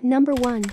Number 1.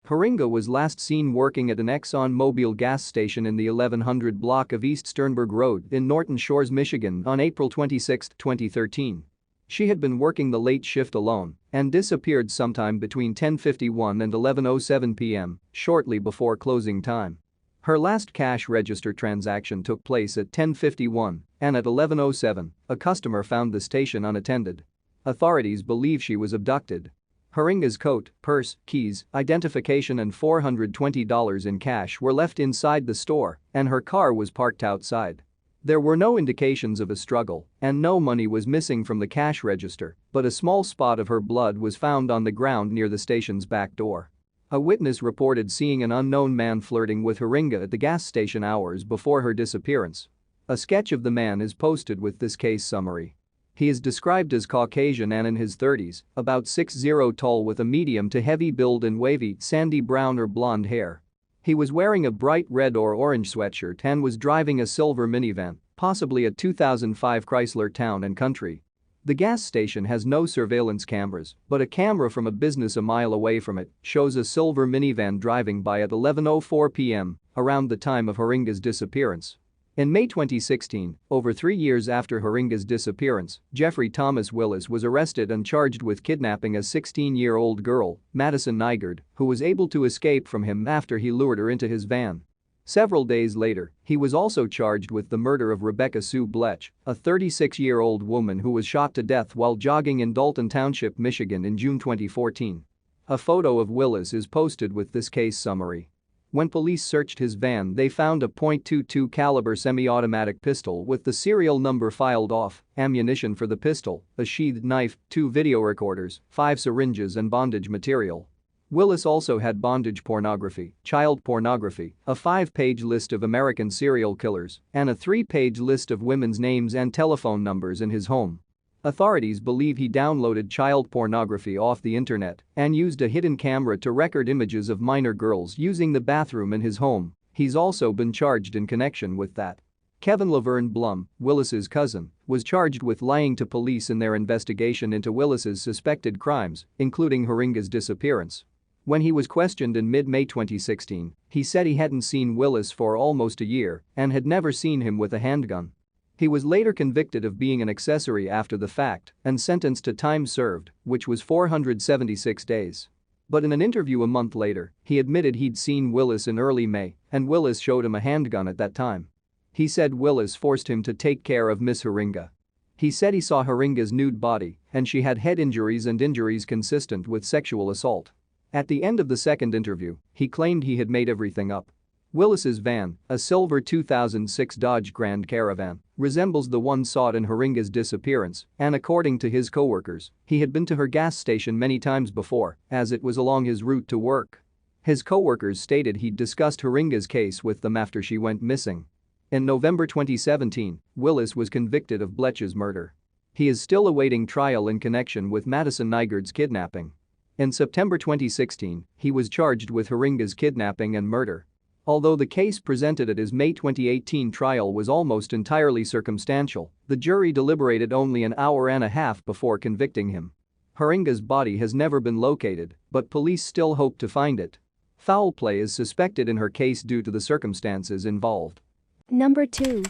Haringa was last seen working at an ExxonMobil gas station in the 1100 block of East Sternberg Road in Norton Shores, Michigan on April 26, 2013. She had been working the late shift alone and disappeared sometime between 10:51 and 11:07 p.m., shortly before closing time. Her last cash register transaction took place at 10:51, and at 11:07, a customer found the station unattended. Authorities believe she was abducted. Haringa's coat, purse, keys, identification and $420 in cash were left inside the store, and her car was parked outside. There were no indications of a struggle, and no money was missing from the cash register, but a small spot of her blood was found on the ground near the station's back door. A witness reported seeing an unknown man flirting with Haringa at the gas station hours before her disappearance. A sketch of the man is posted with this case summary. He is described as Caucasian and in his 30s, about 6'0" tall with a medium to heavy build and wavy, sandy brown or blonde hair. He was wearing a bright red or orange sweatshirt and was driving a silver minivan, possibly a 2005 Chrysler Town and Country. The gas station has no surveillance cameras, but a camera from a business a mile away from it shows a silver minivan driving by at 11:04 p.m., around the time of Haringa's disappearance. In May 2016, over 3 years after Haringa's disappearance, Jeffrey Thomas Willis was arrested and charged with kidnapping a 16-year-old girl, Madison Nygaard, who was able to escape from him after he lured her into his van. Several days later, he was also charged with the murder of Rebecca Sue Blech, a 36-year-old woman who was shot to death while jogging in Dalton Township, Michigan in June 2014. A photo of Willis is posted with this case summary. When police searched his van, they found a .22 caliber semi-automatic pistol with the serial number filed off, ammunition for the pistol, a sheathed knife, 2 video recorders, 5 syringes and bondage material. Willis also had bondage pornography, child pornography, a 5-page list of American serial killers, and a 3-page list of women's names and telephone numbers in his home. Authorities believe he downloaded child pornography off the internet and used a hidden camera to record images of minor girls using the bathroom in his home. He's also been charged in connection with that. Kevin Laverne Blum, Willis's cousin, was charged with lying to police in their investigation into Willis's suspected crimes, including Haringa's disappearance. When he was questioned in mid-May 2016, he said he hadn't seen Willis for almost a year and had never seen him with a handgun. He was later convicted of being an accessory after the fact and sentenced to time served, which was 476 days. But in an interview a month later, he admitted he'd seen Willis in early May and Willis showed him a handgun at that time. He said Willis forced him to take care of Miss Haringa. He said he saw Haringa's nude body and she had head injuries and injuries consistent with sexual assault. At the end of the second interview, he claimed he had made everything up. Willis's van, a silver 2006 Dodge Grand Caravan, resembles the one sought in Haringa's disappearance, and according to his co-workers, he had been to her gas station many times before, as it was along his route to work. His co-workers stated he'd discussed Haringa's case with them after she went missing. In November 2017, Willis was convicted of Blech's murder. He is still awaiting trial in connection with Madison Nygaard's kidnapping. In September 2016, he was charged with Haringa's kidnapping and murder. Although the case presented at his May 2018 trial was almost entirely circumstantial, the jury deliberated only an hour and a half before convicting him. Haringa's body has never been located, but police still hope to find it. Foul play is suspected in her case due to the circumstances involved. Number 2.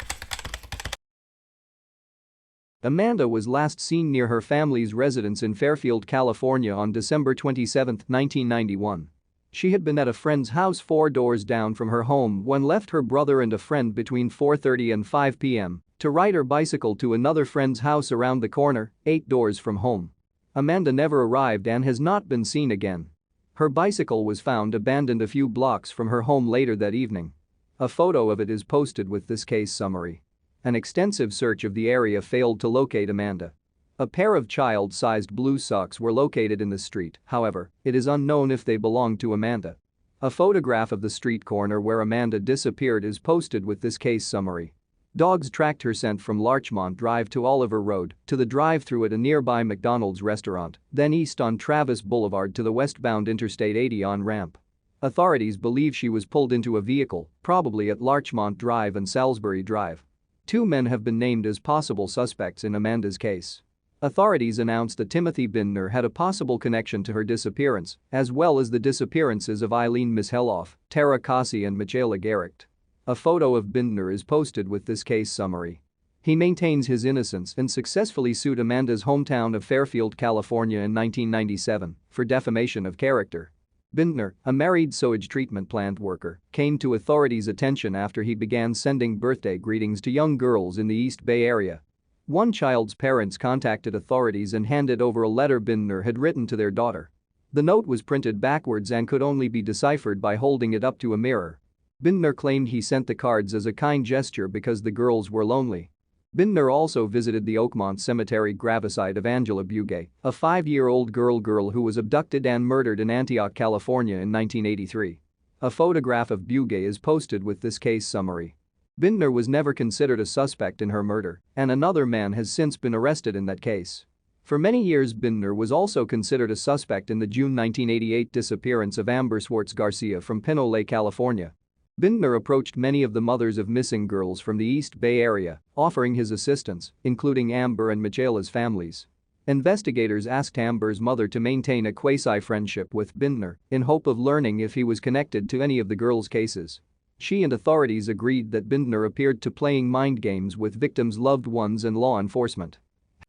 Amanda was last seen near her family's residence in Fairfield, California on December 27, 1991. She had been at a friend's house 4 doors down from her home when left her brother and a friend between 4:30 and 5 p.m. to ride her bicycle to another friend's house around the corner, 8 doors from home. Amanda never arrived and has not been seen again. Her bicycle was found abandoned a few blocks from her home later that evening. A photo of it is posted with this case summary. An extensive search of the area failed to locate Amanda. A pair of child-sized blue socks were located in the street, however, it is unknown if they belonged to Amanda. A photograph of the street corner where Amanda disappeared is posted with this case summary. Dogs tracked her scent from Larchmont Drive to Oliver Road to the drive-thru at a nearby McDonald's restaurant, then east on Travis Boulevard to the westbound Interstate 80 on-ramp. Authorities believe she was pulled into a vehicle, probably at Larchmont Drive and Salisbury Drive. 2 men have been named as possible suspects in Amanda's case. Authorities announced that Timothy Bindner had a possible connection to her disappearance, as well as the disappearances of Eileen Misheloff, Tara Kasi and Michaela Garricht. A photo of Bindner is posted with this case summary. He maintains his innocence and successfully sued Amanda's hometown of Fairfield, California in 1997 for defamation of character. Bindner, a married sewage treatment plant worker, came to authorities' attention after he began sending birthday greetings to young girls in the East Bay Area. One child's parents contacted authorities and handed over a letter Bindner had written to their daughter. The note was printed backwards and could only be deciphered by holding it up to a mirror. Bindner claimed he sent the cards as a kind gesture because the girls were lonely. Bindner also visited the Oakmont Cemetery gravesite of Angela Bugay, a 5-year-old girl who was abducted and murdered in Antioch, California in 1983. A photograph of Bugay is posted with this case summary. Bindner was never considered a suspect in her murder, and another man has since been arrested in that case. For many years Bindner was also considered a suspect in the June 1988 disappearance of Amber Swartz Garcia from Pinole, California. Bindner approached many of the mothers of missing girls from the East Bay Area, offering his assistance, including Amber and Michaela's families. Investigators asked Amber's mother to maintain a quasi-friendship with Bindner in hope of learning if he was connected to any of the girls' cases. She and authorities agreed that Bindner appeared to playing mind games with victims' loved ones and law enforcement.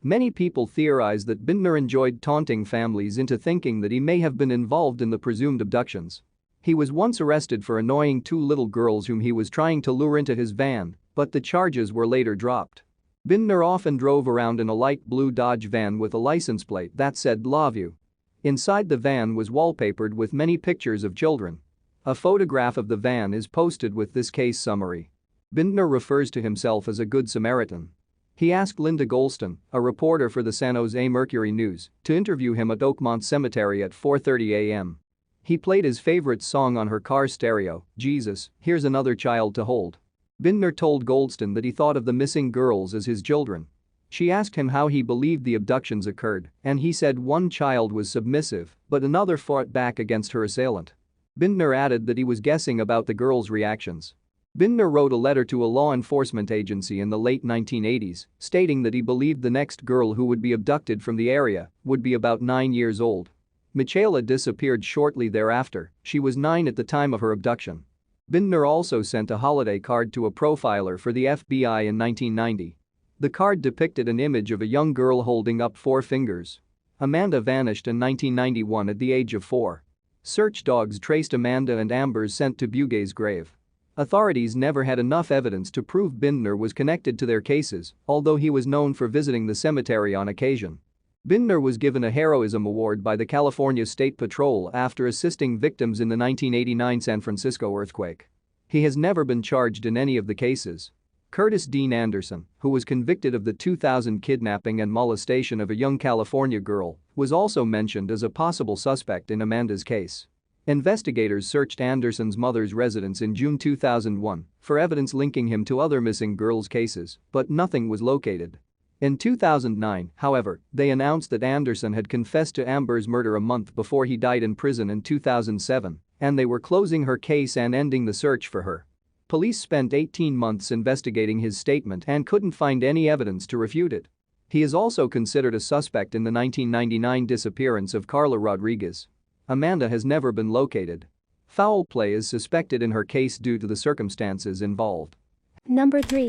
Many people theorize that Bindner enjoyed taunting families into thinking that he may have been involved in the presumed abductions. He was once arrested for annoying 2 little girls whom he was trying to lure into his van, but the charges were later dropped. Bindner often drove around in a light blue Dodge van with a license plate that said "Love You." Inside the van was wallpapered with many pictures of children. A photograph of the van is posted with this case summary. Bindner refers to himself as a good Samaritan. He asked Linda Golston, a reporter for the San Jose Mercury News, to interview him at Oakmont Cemetery at 4:30 a.m. He played his favorite song on her car stereo, "Jesus, Here's Another Child to Hold." Bindner told Goldston that he thought of the missing girls as his children. She asked him how he believed the abductions occurred, and he said one child was submissive, but another fought back against her assailant. Bindner added that he was guessing about the girls' reactions. Bindner wrote a letter to a law enforcement agency in the late 1980s, stating that he believed the next girl who would be abducted from the area would be about 9 years old. Michaela disappeared shortly thereafter, she was 9 at the time of her abduction. Bindner also sent a holiday card to a profiler for the FBI in 1990. The card depicted an image of a young girl holding up 4 fingers. Amanda vanished in 1991 at the age of 4. Search dogs traced Amanda and Amber's scent to Bugay's grave. Authorities never had enough evidence to prove Bindner was connected to their cases, although he was known for visiting the cemetery on occasion. Bindner was given a Heroism Award by the California State Patrol after assisting victims in the 1989 San Francisco earthquake. He has never been charged in any of the cases. Curtis Dean Anderson, who was convicted of the 2000 kidnapping and molestation of a young California girl, was also mentioned as a possible suspect in Amanda's case. Investigators searched Anderson's mother's residence in June 2001 for evidence linking him to other missing girls' cases, but nothing was located. In 2009, however, they announced that Anderson had confessed to Amber's murder a month before he died in prison in 2007, and they were closing her case and ending the search for her. Police spent 18 months investigating his statement and couldn't find any evidence to refute it. He is also considered a suspect in the 1999 disappearance of Carla Rodriguez. Amanda has never been located. Foul play is suspected in her case due to the circumstances involved. Number 3.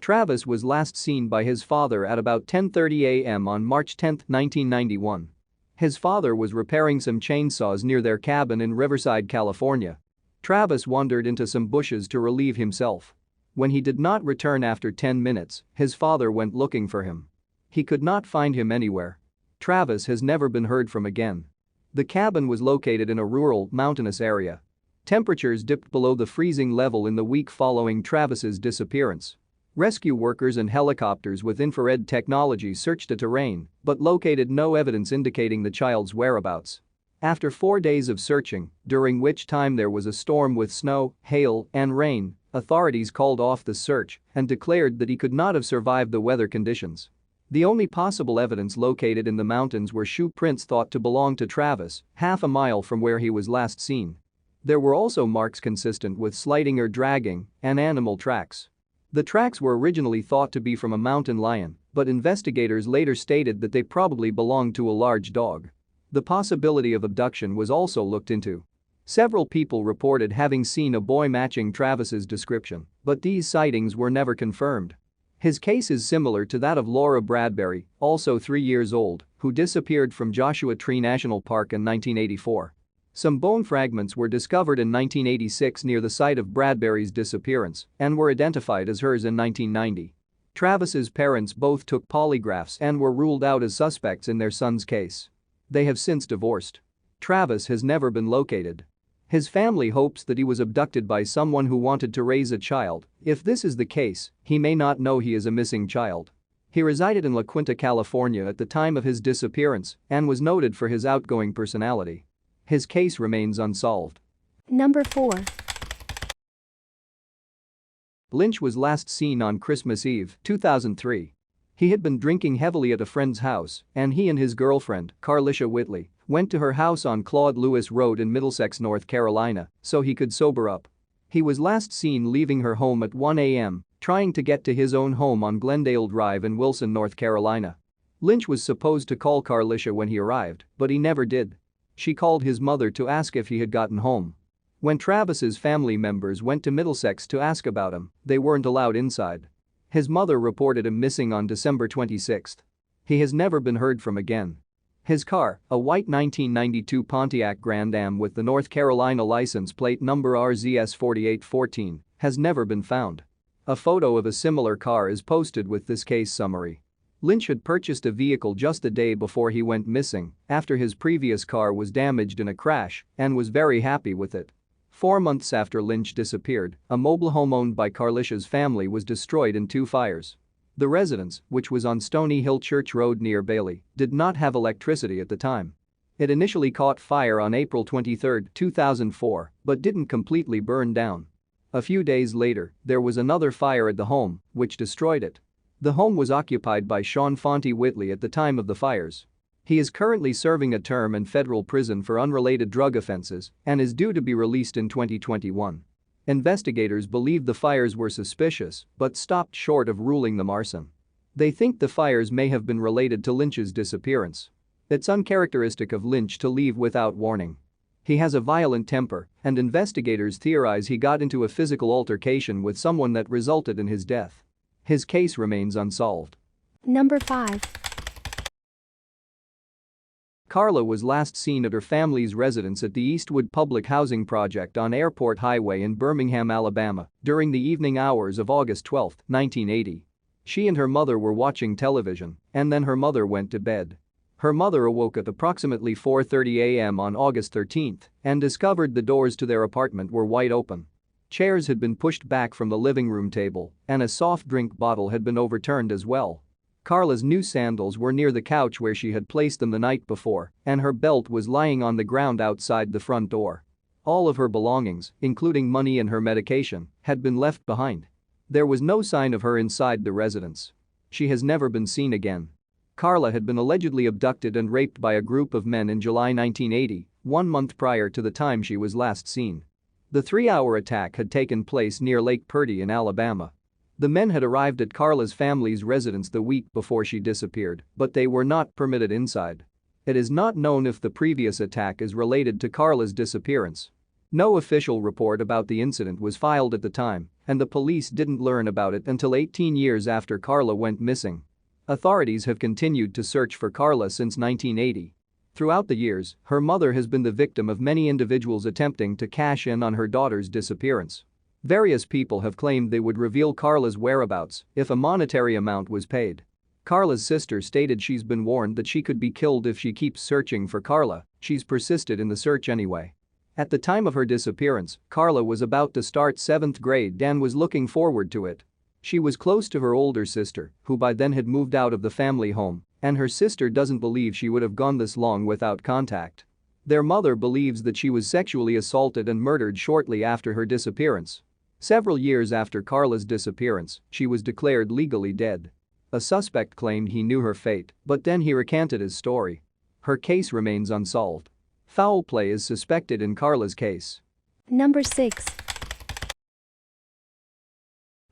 Travis was last seen by his father at about 10:30 a.m. on March 10, 1991. His father was repairing some chainsaws near their cabin in Riverside, California. Travis wandered into some bushes to relieve himself. When he did not return after 10 minutes, his father went looking for him. He could not find him anywhere. Travis has never been heard from again. The cabin was located in a rural, mountainous area. Temperatures dipped below the freezing level in the week following Travis's disappearance. Rescue workers and helicopters with infrared technology searched the terrain but located no evidence indicating the child's whereabouts. After 4 days of searching, during which time there was a storm with snow, hail, and rain, authorities called off the search and declared that he could not have survived the weather conditions. The only possible evidence located in the mountains were shoe prints thought to belong to Travis, half a mile from where he was last seen. There were also marks consistent with sliding or dragging and animal tracks. The tracks were originally thought to be from a mountain lion, but investigators later stated that they probably belonged to a large dog. The possibility of abduction was also looked into. Several people reported having seen a boy matching Travis's description, but these sightings were never confirmed. His case is similar to that of Laura Bradbury, also 3 years old, who disappeared from Joshua Tree National Park in 1984. Some bone fragments were discovered in 1986 near the site of Bradbury's disappearance and were identified as hers in 1990. Travis's parents both took polygraphs and were ruled out as suspects in their son's case. They have since divorced. Travis has never been located. His family hopes that he was abducted by someone who wanted to raise a child. If this is the case, he may not know he is a missing child. He resided in La Quinta, California at the time of his disappearance and was noted for his outgoing personality. His case remains unsolved. Number 4. Lynch was last seen on Christmas Eve, 2003. He had been drinking heavily at a friend's house, and he and his girlfriend, Carlisha Whitley, went to her house on Claude Lewis Road in Middlesex, North Carolina, so he could sober up. He was last seen leaving her home at 1 a.m., trying to get to his own home on Glendale Drive in Wilson, North Carolina. Lynch was supposed to call Carlisha when he arrived, but he never did. She called his mother to ask if he had gotten home. When Travis's family members went to Middlesex to ask about him, they weren't allowed inside. His mother reported him missing on December 26. He has never been heard from again. His car, a white 1992 Pontiac Grand Am with the North Carolina license plate number RZS4814, has never been found. A photo of a similar car is posted with this case summary. Lynch had purchased a vehicle just a day before he went missing, after his previous car was damaged in a crash, and was very happy with it. 4 months after Lynch disappeared, a mobile home owned by Carlisha's family was destroyed in 2 fires. The residence, which was on Stony Hill Church Road near Bailey, did not have electricity at the time. It initially caught fire on April 23, 2004, but didn't completely burn down. A few days later, there was another fire at the home, which destroyed it. The home was occupied by Sean Fonte Whitley at the time of the fires. He is currently serving a term in federal prison for unrelated drug offenses and is due to be released in 2021. Investigators believe the fires were suspicious but stopped short of ruling them arson. They think the fires may have been related to Lynch's disappearance. It's uncharacteristic of Lynch to leave without warning. He has a violent temper, and investigators theorize he got into a physical altercation with someone that resulted in his death. His case remains unsolved. Number 5. Carla was last seen at her family's residence at the Eastwood Public Housing Project on Airport Highway in Birmingham, Alabama, during the evening hours of August 12, 1980. She and her mother were watching television, and then her mother went to bed. Her mother awoke at approximately 4:30 a.m. on August 13 and discovered the doors to their apartment were wide open. Chairs had been pushed back from the living room table, and a soft drink bottle had been overturned as well. Carla's new sandals were near the couch where she had placed them the night before, and her belt was lying on the ground outside the front door. All of her belongings, including money and her medication, had been left behind. There was no sign of her inside the residence. She has never been seen again. Carla had been allegedly abducted and raped by a group of men in July 1980, 1 month prior to the time she was last seen. The 3-hour attack had taken place near Lake Purdy in Alabama. The men had arrived at Carla's family's residence the week before she disappeared, but they were not permitted inside. It is not known if the previous attack is related to Carla's disappearance. No official report about the incident was filed at the time, and the police didn't learn about it until 18 years after Carla went missing. Authorities have continued to search for Carla since 1980. Throughout the years, her mother has been the victim of many individuals attempting to cash in on her daughter's disappearance. Various people have claimed they would reveal Carla's whereabouts if a monetary amount was paid. Carla's sister stated she's been warned that she could be killed if she keeps searching for Carla. She's persisted in the search anyway. At the time of her disappearance, Carla was about to start 7th grade and was looking forward to it. She was close to her older sister, who by then had moved out of the family home, and her sister doesn't believe she would have gone this long without contact. Their mother believes that she was sexually assaulted and murdered shortly after her disappearance. Several years after Carla's disappearance, she was declared legally dead. A suspect claimed he knew her fate, but then he recanted his story. Her case remains unsolved. Foul play is suspected in Carla's case. Number 6.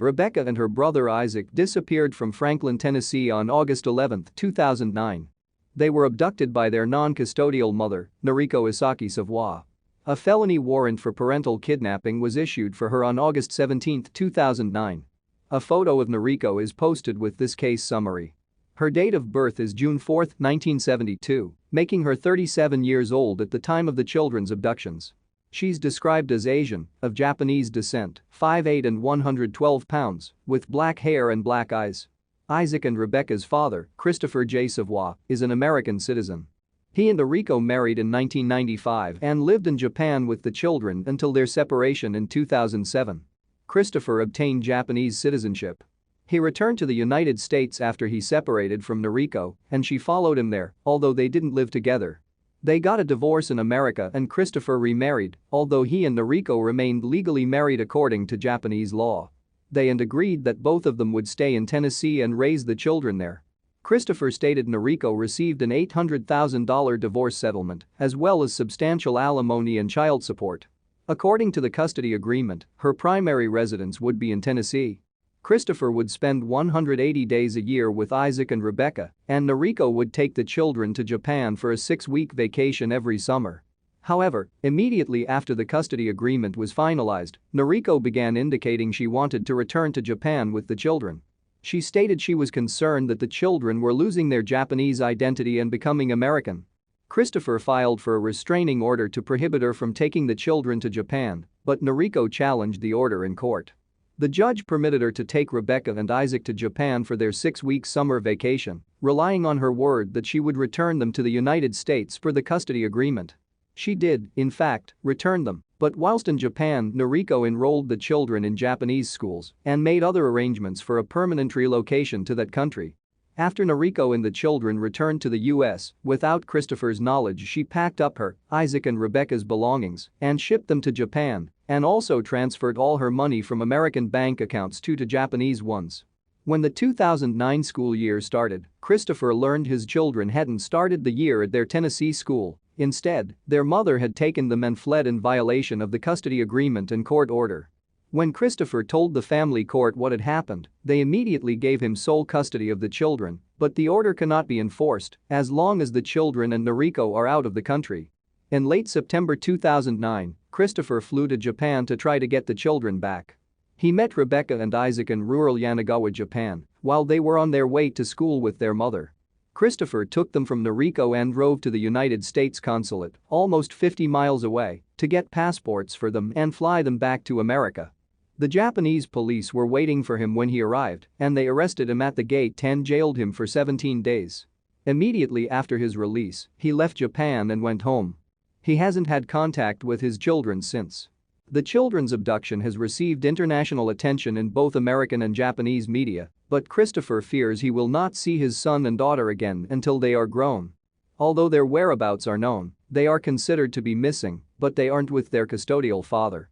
Rebecca and her brother Isaac disappeared from Franklin, Tennessee on August 11, 2009. They were abducted by their non-custodial mother, Noriko Isaki Savoie. A felony warrant for parental kidnapping was issued for her on August 17, 2009. A photo of Noriko is posted with this case summary. Her date of birth is June 4, 1972, making her 37 years old at the time of the children's abductions. She's described as Asian, of Japanese descent, 5'8" and 112 pounds, with black hair and black eyes. Isaac and Rebecca's father, Christopher J. Savoie, is an American citizen. He and Noriko married in 1995 and lived in Japan with the children until their separation in 2007. Christopher obtained Japanese citizenship. He returned to the United States after he separated from Noriko, and she followed him there, although they didn't live together. They got a divorce in America and Christopher remarried, although he and Noriko remained legally married according to Japanese law. They agreed that both of them would stay in Tennessee and raise the children there. Christopher stated Noriko received an $800,000 divorce settlement, as well as substantial alimony and child support. According to the custody agreement, her primary residence would be in Tennessee. Christopher would spend 180 days a year with Isaac and Rebecca, and Noriko would take the children to Japan for a 6-week vacation every summer. However, immediately after the custody agreement was finalized, Noriko began indicating she wanted to return to Japan with the children. She stated she was concerned that the children were losing their Japanese identity and becoming American. Christopher filed for a restraining order to prohibit her from taking the children to Japan, but Noriko challenged the order in court. The judge permitted her to take Rebecca and Isaac to Japan for their 6-week summer vacation, relying on her word that she would return them to the United States per the custody agreement. She did, in fact, return them, but whilst in Japan, Noriko enrolled the children in Japanese schools and made other arrangements for a permanent relocation to that country. After Noriko and the children returned to the US, without Christopher's knowledge, she packed up her, Isaac and Rebecca's belongings and shipped them to Japan, and also transferred all her money from American bank accounts to Japanese ones. When the 2009 school year started, Christopher learned his children hadn't started the year at their Tennessee school. Instead, their mother had taken them and fled in violation of the custody agreement and court order. When Christopher told the family court what had happened, they immediately gave him sole custody of the children, but the order cannot be enforced as long as the children and Noriko are out of the country. In late September 2009, Christopher flew to Japan to try to get the children back. He met Rebecca and Isaac in rural Yanagawa, Japan, while they were on their way to school with their mother. Christopher took them from Noriko and drove to the United States consulate, almost 50 miles away, to get passports for them and fly them back to America. The Japanese police were waiting for him when he arrived, and they arrested him at the gate and jailed him for 17 days. Immediately after his release, he left Japan and went home. He hasn't had contact with his children since. The children's abduction has received international attention in both American and Japanese media, but Christopher fears he will not see his son and daughter again until they are grown. Although their whereabouts are known, they are considered to be missing, but they aren't with their custodial father.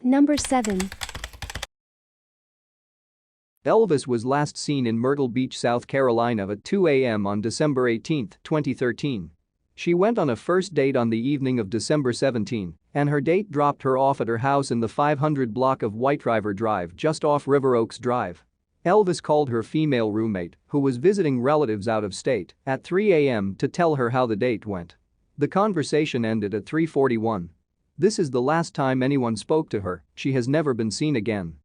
Number 7. Elvis was last seen in Myrtle Beach, South Carolina at 2 a.m. on December 18, 2013. She went on a first date on the evening of December 17, and her date dropped her off at her house in the 500 block of White River Drive just off River Oaks Drive. Elvis called her female roommate, who was visiting relatives out of state, at 3 a.m. to tell her how the date went. The conversation ended at 3:41. This is the last time anyone spoke to her. She has never been seen again.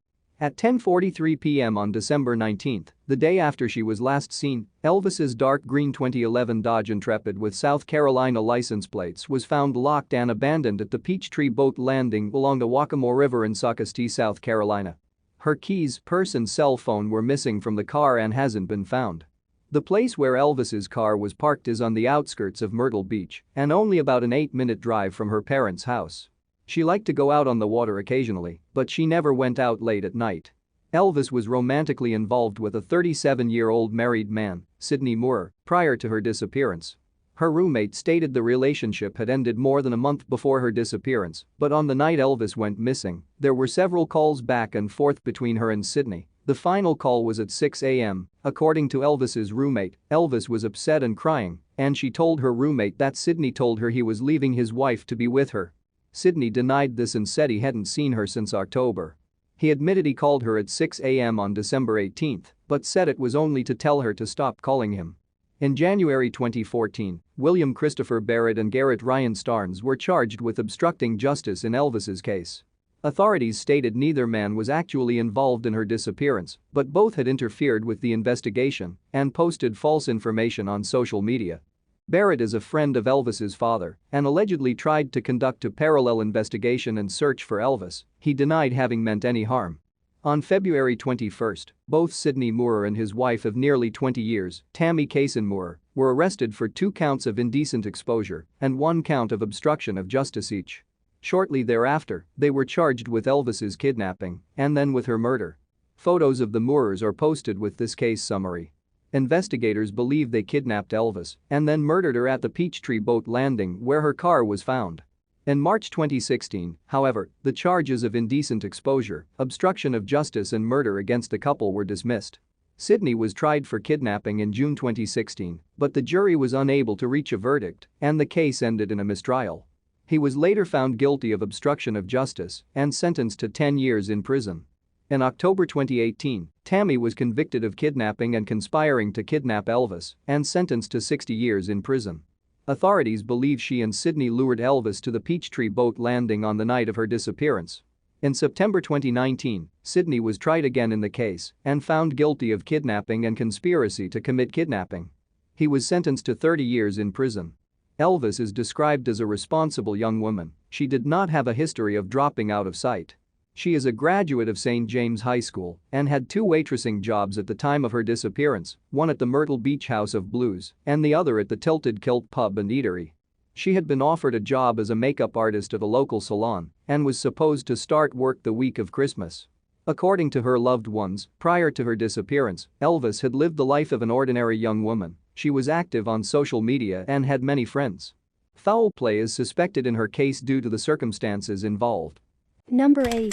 At 10:43 p.m. on December 19, the day after she was last seen, Elvis's dark green 2011 Dodge Intrepid with South Carolina license plates was found locked and abandoned at the Peachtree Boat Landing along the Waccamaw River in Socastee, South Carolina. Her keys, purse and cell phone were missing from the car and hasn't been found. The place where Elvis's car was parked is on the outskirts of Myrtle Beach and only about an 8-minute drive from her parents' house. She liked to go out on the water occasionally, but she never went out late at night. Elvis was romantically involved with a 37-year-old married man, Sidney Moore, prior to her disappearance. Her roommate stated the relationship had ended more than a month before her disappearance, but on the night Elvis went missing, there were several calls back and forth between her and Sidney. The final call was at 6 a.m. According to Elvis's roommate, Elvis was upset and crying, and she told her roommate that Sidney told her he was leaving his wife to be with her. Sidney denied this and said he hadn't seen her since October. He admitted he called her at 6 a.m. on December 18, but said it was only to tell her to stop calling him. In January 2014, William Christopher Barrett and Garrett Ryan Starnes were charged with obstructing justice in Elvis's case. Authorities stated neither man was actually involved in her disappearance, but both had interfered with the investigation and posted false information on social media. Barrett is a friend of Elvis's father and allegedly tried to conduct a parallel investigation and search for Elvis. He denied having meant any harm. On February 21, both Sidney Moore and his wife of nearly 20 years, Tammy Kaysen Moore, were arrested for 2 counts of indecent exposure and 1 count of obstruction of justice each. Shortly thereafter, they were charged with Elvis's kidnapping and then with her murder. Photos of the Moores are posted with this case summary. Investigators believe they kidnapped Elvis and then murdered her at the Peachtree Boat Landing where her car was found. In March 2016, however, the charges of indecent exposure, obstruction of justice and murder against the couple were dismissed. Sidney was tried for kidnapping in June 2016, but the jury was unable to reach a verdict and the case ended in a mistrial. He was later found guilty of obstruction of justice and sentenced to 10 years in prison. In October 2018, Tammy was convicted of kidnapping and conspiring to kidnap Elvis and sentenced to 60 years in prison. Authorities believe she and Sidney lured Elvis to the Peachtree Boat Landing on the night of her disappearance. In September 2019, Sidney was tried again in the case and found guilty of kidnapping and conspiracy to commit kidnapping. He was sentenced to 30 years in prison. Elvis is described as a responsible young woman. She did not have a history of dropping out of sight. She is a graduate of St. James High School and had 2 waitressing jobs at the time of her disappearance, one at the Myrtle Beach House of Blues and the other at the Tilted Kilt Pub and Eatery. She had been offered a job as a makeup artist at a local salon and was supposed to start work the week of Christmas. According to her loved ones, prior to her disappearance, Elvis had lived the life of an ordinary young woman. She was active on social media and had many friends. Foul play is suspected in her case due to the circumstances involved. Number 8.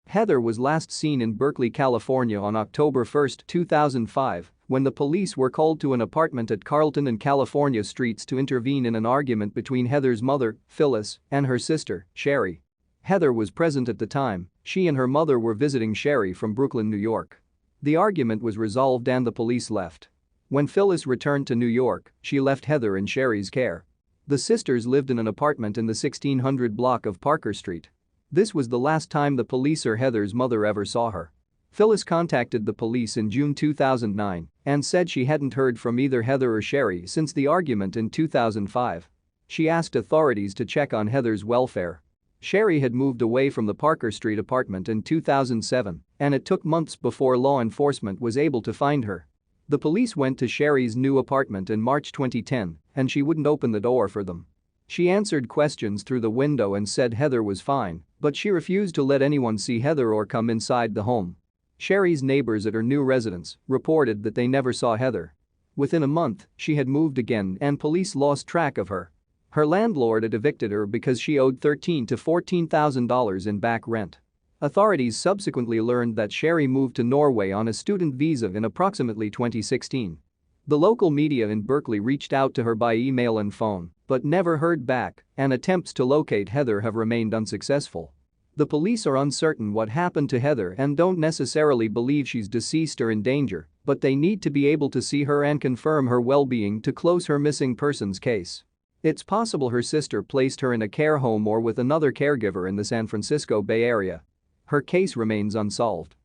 Heather was last seen in Berkeley, California on October 1, 2005, when the police were called to an apartment at Carlton and California Streets to intervene in an argument between Heather's mother, Phyllis, and her sister, Sherry. Heather was present at the time. She and her mother were visiting Sherry from Brooklyn, New York. The argument was resolved and the police left. When Phyllis returned to New York, she left Heather in Sherry's care. The sisters lived in an apartment in the 1600 block of Parker Street. This was the last time the police or Heather's mother ever saw her. Phyllis contacted the police in June 2009 and said she hadn't heard from either Heather or Sherry since the argument in 2005. She asked authorities to check on Heather's welfare. Sherry had moved away from the Parker Street apartment in 2007, and it took months before law enforcement was able to find her. The police went to Sherry's new apartment in March 2010, and she wouldn't open the door for them. She answered questions through the window and said Heather was fine, but she refused to let anyone see Heather or come inside the home. Sherry's neighbors at her new residence reported that they never saw Heather. Within a month, she had moved again and police lost track of her. Her landlord had evicted her because she owed $13,000 to $14,000 in back rent. Authorities subsequently learned that Sherry moved to Norway on a student visa in approximately 2016. The local media in Berkeley reached out to her by email and phone, but never heard back, and attempts to locate Heather have remained unsuccessful. The police are uncertain what happened to Heather and don't necessarily believe she's deceased or in danger, but they need to be able to see her and confirm her well-being to close her missing persons case. It's possible her sister placed her in a care home or with another caregiver in the San Francisco Bay Area. Her case remains unsolved.